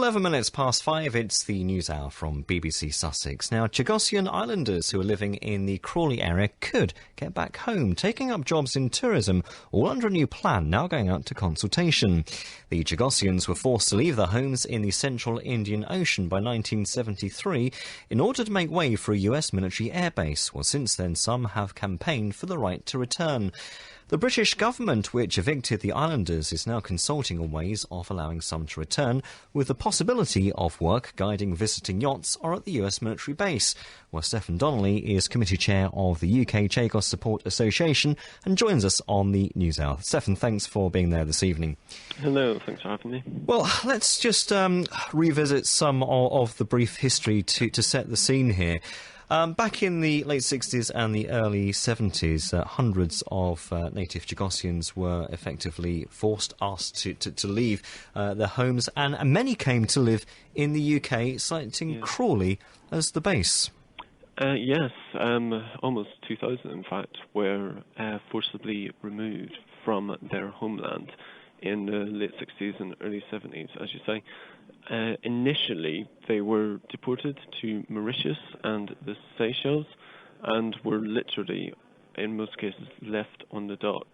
11 minutes past 5, it's the news hour from BBC Sussex. Now, Chagossian islanders who are living in the Crawley area could get back home, taking up jobs in tourism, all under a new plan now going out to consultation. The Chagossians were forced to leave their homes in the central Indian Ocean by 1973 in order to make way for a US military airbase. Well, since then, some have campaigned for the right to return. The British government, which evicted the islanders, is now consulting on ways of allowing some to return, with the possibility of work guiding visiting yachts or at the US military base. Well, Stefan Donnelly is Committee Chair of the UK Chagos Support Association and joins us on the News Hour. Stefan, thanks for being there this evening. Hello, thanks for having me. Well, let's just revisit some of the brief history to set the scene here. Back in the late 60s and the early 70s, hundreds of native Chagossians were effectively asked to leave their homes, and many came to live in the UK, citing Crawley as the base. Yes, almost 2,000, in fact, were forcibly removed from their homeland in the late 60s and early 70s, as you say. Initially, they were deported to Mauritius and the Seychelles and were literally, in most cases, left on the dock.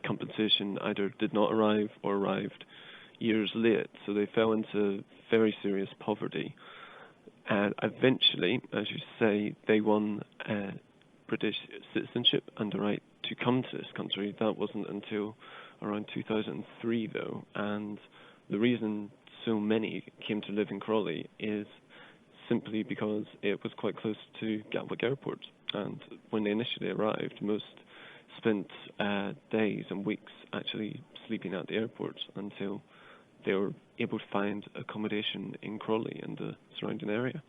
Compensation either did not arrive or arrived years late, so they fell into very serious poverty. And eventually, as you say, they won British citizenship and the right to come to this country. That wasn't until around 2003, though, and the reason so many came to live in Crawley is simply because it was quite close to Gatwick Airport. And when they initially arrived, most spent days and weeks actually sleeping at the airport until they were able to find accommodation in Crawley and the surrounding area.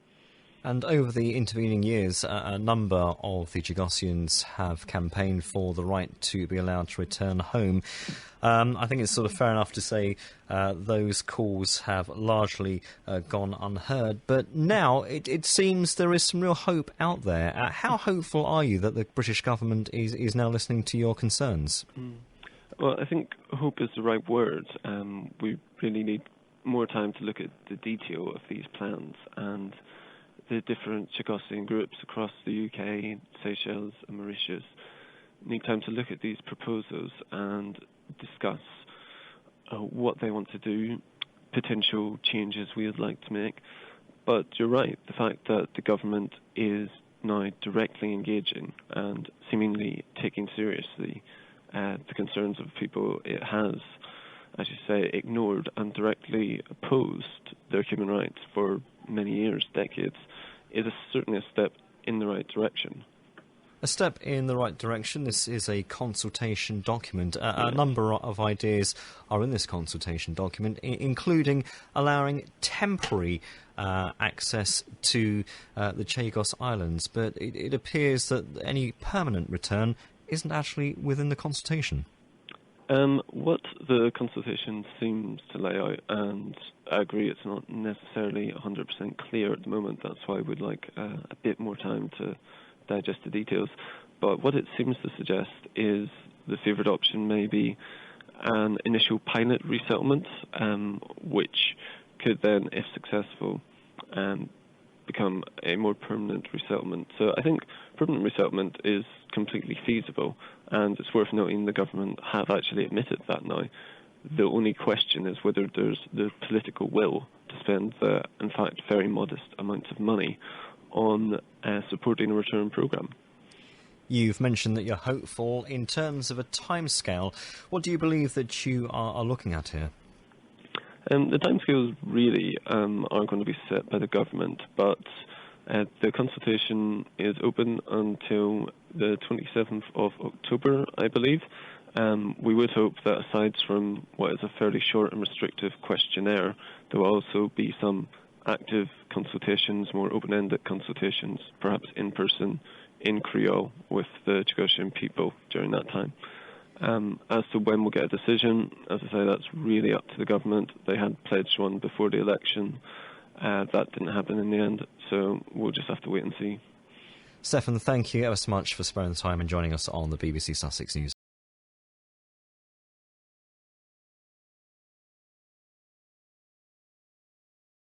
And over the intervening years, a number of the Chagossians have campaigned for the right to be allowed to return home. I think it's sort of fair enough to say those calls have largely gone unheard. But now it seems there is some real hope out there. How hopeful are you that the British government is now listening to your concerns? Well, I think hope is the right word. We really need more time to look at the detail of these plans and the different Chagossian groups across the UK, Seychelles and Mauritius need time to look at these proposals and discuss what they want to do, potential changes we would like to make. But you're right, the fact that the government is now directly engaging and seemingly taking seriously the concerns of people it has, as you say, ignored and directly opposed their human rights for many years, decades, is certainly a step in the right direction. A step in the right direction. This is a consultation document. A number of ideas are in this consultation document, including allowing temporary access to the Chagos Islands, but it appears that any permanent return isn't actually within the consultation. What the consultation seems to lay out, and I agree it's not necessarily 100% clear at the moment, that's why we'd like a bit more time to digest the details, but what it seems to suggest is the favoured option may be an initial pilot resettlement, which could then, if successful, become a more permanent resettlement. So I think permanent resettlement is completely feasible, and it's worth noting the government have actually admitted that now. The only question is whether there's the political will to spend the, in fact, very modest amounts of money on supporting a return programme. You've mentioned that you're hopeful. In terms of a timescale, what do you believe that you are looking at here? The timescales really aren't going to be set by the government, but the consultation is open until the 27th of October, I believe. We would hope that aside from what is a fairly short and restrictive questionnaire, there will also be some active consultations, more open-ended consultations, perhaps in person, in Creole, with the Chagossian people during that time. As to when we'll get a decision, as I say, that's really up to the government. They had pledged one before the election. That didn't happen in the end, so we'll just have to wait and see. Stefan, thank you ever so much for sparing the time and joining us on the BBC Sussex News.